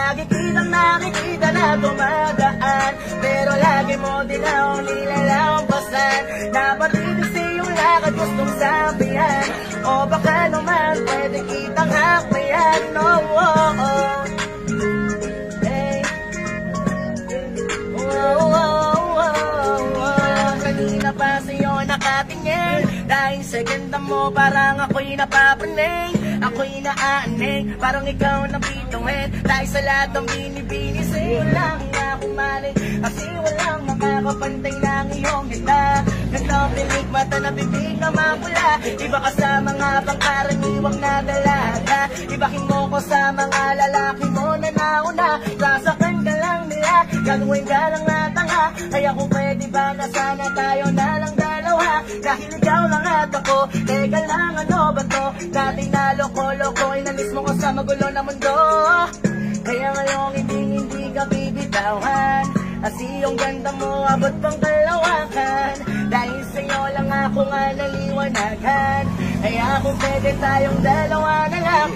Lagi kitang nakikita na dumadaan, pero lagi mo din akong nilalampasan. Napatitig sa iyong lakad gustong sabihan, o baka naman pwede kitang hakmayan. Oh, oh, oh. Hey. Oh, oh, oh, oh. Kanina pa sa'yo nakatingin, dahil sa ganda mo parang ako'y napapaning. Ako'y naaaning, parang ikaw nang bituin. Dahil sa lahat ng binibini, sa'yo lang ako maling. Kasi walang makakapantay ng iyong ganda. Gandang pinig, mata na bibig na mapula. Iba ka sa mga pangkaraniwang na dalaga. Ibahin mo ko sa mga lalaki mo na nauna. Sasakan ka lang nila, gagawin ka lang na tanga. Kaya kung pwede ba na sana tayo na lang dalawa. Dahil ikaw lang at ako, teka lang ano ba to? Dati na loko-loko, inalis mo ko sa magulo na mundo. Kaya ngayong hindi ka bibitawan. Kasi yung ganda mo abot pang kalawakan. Dahil sa'yo lang ako nga naliwanagan. Kaya kung pwede tayong dalawa na lang.